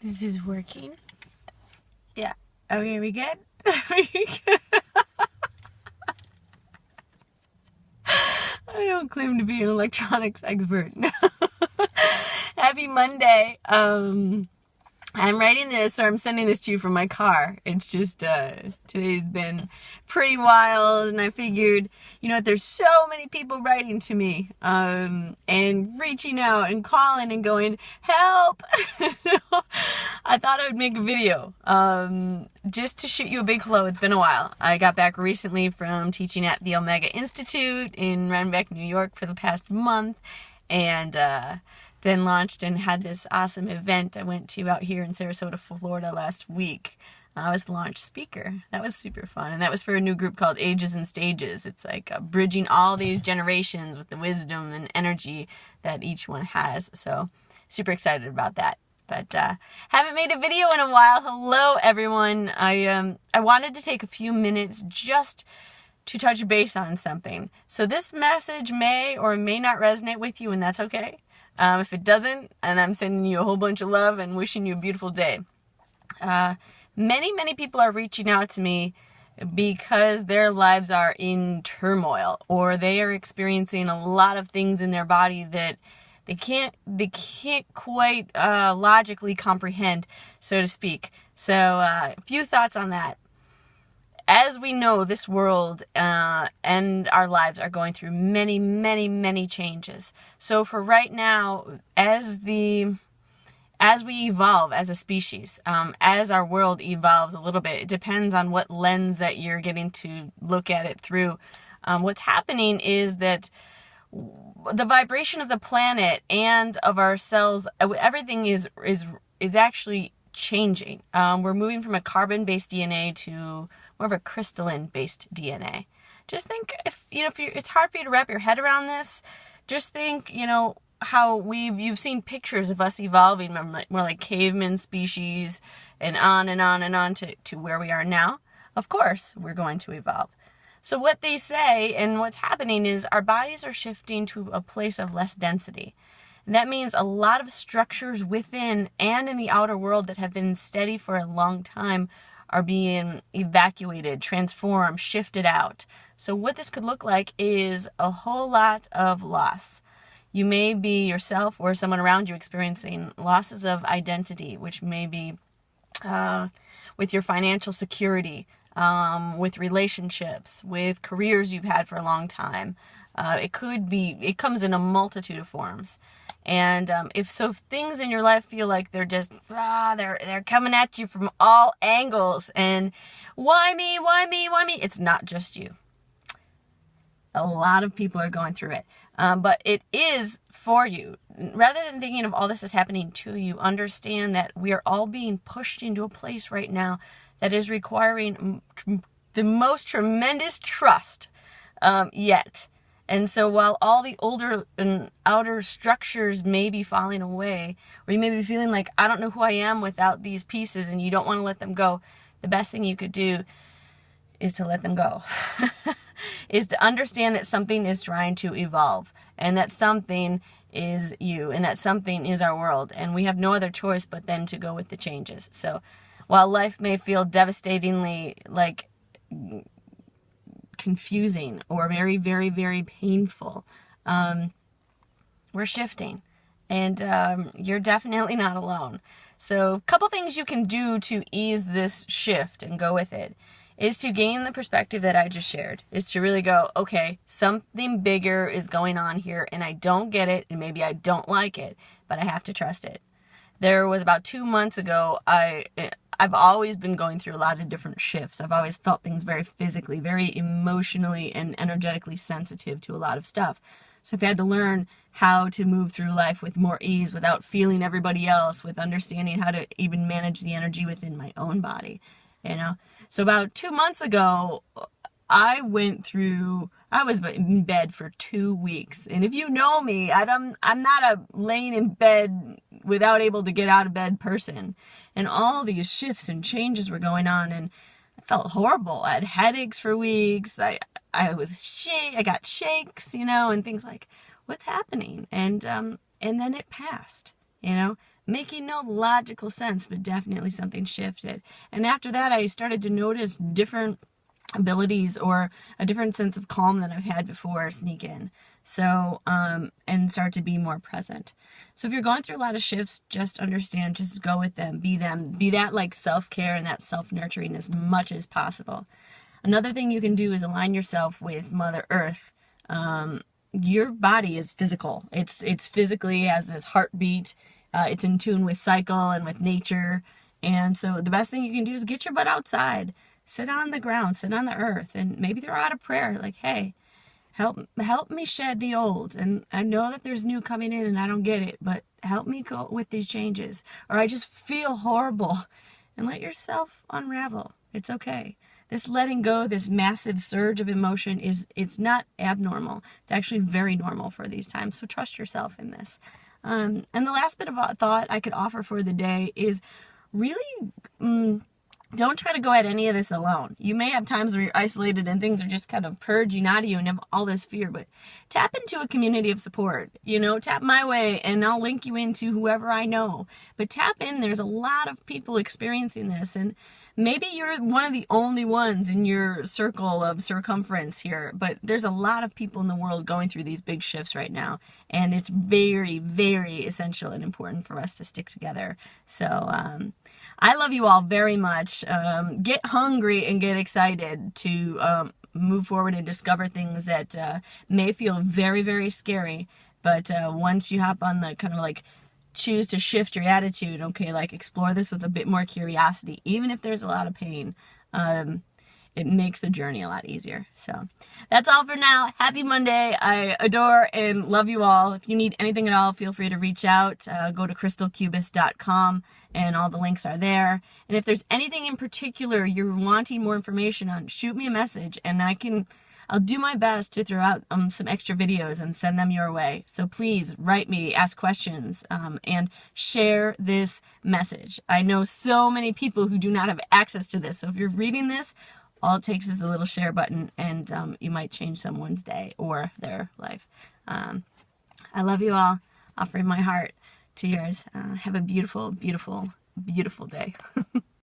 This is working. Yeah. Okay, we good? We good? I don't claim to be an electronics expert. Happy Monday. I'm writing this, or I'm sending this to you from my car. It's just, today's been pretty wild, and I figured, you know what, there's so many people writing to me, and reaching out and calling and going, help! So I thought I would make a video, just to shoot you a big hello. It's been a while. I got back recently from teaching at the Omega Institute in Rhinebeck, New York for the past month, and, then launched and had this awesome event I went to out here in Sarasota, Florida last week. I was the launch speaker. That was super fun. And that was for a new group called Ages and Stages. It's like bridging all these generations with the wisdom and energy that each one has. So super excited about that. But haven't made a video in a while. Hello, everyone. I wanted to take a few minutes just to touch base on something. So this message may or may not resonate with you, and that's okay. If it doesn't, and I'm sending you a whole bunch of love and wishing you a beautiful day. Many people are reaching out to me because their lives are in turmoil, or they are experiencing a lot of things in their body that they can't quite logically comprehend, so to speak. So a few thoughts on that. As we know, this world and our lives are going through many changes. So for right now, as we evolve as a species, as our world evolves a little bit, it depends on what lens that you're getting to look at it through. What's happening is that the vibration of the planet and of ourselves, everything is actually changing. We're moving from a carbon-based DNA to more of a crystalline-based DNA. Just think, if it's hard for you to wrap your head around this, just think, how you've seen pictures of us evolving more like caveman species and on and on and on to where we are now. Of course, we're going to evolve. So what they say and what's happening is our bodies are shifting to a place of less density. And that means a lot of structures within and in the outer world that have been steady for a long time are being evacuated, transformed, shifted out. So what this could look like is a whole lot of loss. You may be yourself or someone around you experiencing losses of identity, which may be with your financial security, with relationships, with careers you've had for a long time. It comes in a multitude of forms. And if things in your life feel like they're just, they're coming at you from all angles, and why me? It's not just you. A lot of people are going through it. But it is for you. Rather than thinking of all this is happening to you, understand that we are all being pushed into a place right now that is requiring the most tremendous trust yet. And so while all the older and outer structures may be falling away, or you may be feeling like, I don't know who I am without these pieces, and you don't want to let them go, the best thing you could do is to let them go. Is to understand that something is trying to evolve, and that something is you, and that something is our world, and we have no other choice but then to go with the changes. So while life may feel devastatingly like confusing or very painful, we're shifting, and you're definitely not alone. So a couple things you can do to ease this shift and go with it is to gain the perspective that I just shared, is to really go, okay, something bigger is going on here, and I don't get it, and maybe I don't like it, but I have to trust it. There was about 2 months ago, I've always been going through a lot of different shifts. I've always felt things very physically, very emotionally and energetically sensitive to a lot of stuff. So I've had to learn how to move through life with more ease without feeling everybody else, with understanding how to even manage the energy within my own body, So about 2 months ago, I was in bed for 2 weeks. And if you know me, I'm not a laying in bed without able to get out of bed person. And all these shifts and changes were going on, and I felt horrible. I had headaches for weeks. I got shakes, and things like, what's happening? And then it passed, making no logical sense, but definitely something shifted. And after that, I started to notice different abilities or a different sense of calm than I've had before sneak in. So, and start to be more present. So if you're going through a lot of shifts, just understand, just go with them, be that like self-care and that self-nurturing as much as possible. Another thing you can do is align yourself with Mother Earth. Your body is physical. It's physically has this heartbeat. It's in tune with cycle and with nature. And so the best thing you can do is get your butt outside. Sit on the ground, sit on the earth, and maybe throw out a prayer like, hey, help me shed the old. And I know that there's new coming in and I don't get it, but help me go with these changes. Or I just feel horrible. And let yourself unravel. It's okay. This letting go, this massive surge of emotion it's not abnormal. It's actually very normal for these times. So trust yourself in this. And the last bit of thought I could offer for the day is really don't try to go at any of this alone. You may have times where you're isolated and things are just kind of purging out of you and have all this fear, but tap into a community of support. Tap my way and I'll link you into whoever I know. But tap in, there's a lot of people experiencing this, and maybe you're one of the only ones in your circle of circumference here, but there's a lot of people in the world going through these big shifts right now, and it's very, very essential and important for us to stick together. So I love you all very much. Get hungry and get excited to move forward and discover things that may feel very, very scary, but once you hop on the kind of like choose to shift your attitude, okay, like explore this with a bit more curiosity, even if there's a lot of pain, it makes the journey a lot easier. So that's all for now. Happy Monday. I adore and love you all. If you need anything at all, feel free to reach out. Go to crystalcubist.com and all the links are there. And if there's anything in particular you're wanting more information on, shoot me a message and I'll do my best to throw out some extra videos and send them your way. So please write me, ask questions, and share this message. I know so many people who do not have access to this. So if you're reading this, all it takes is a little share button and you might change someone's day or their life. I love you all. Offering my heart to yours. Have a beautiful, beautiful, beautiful day.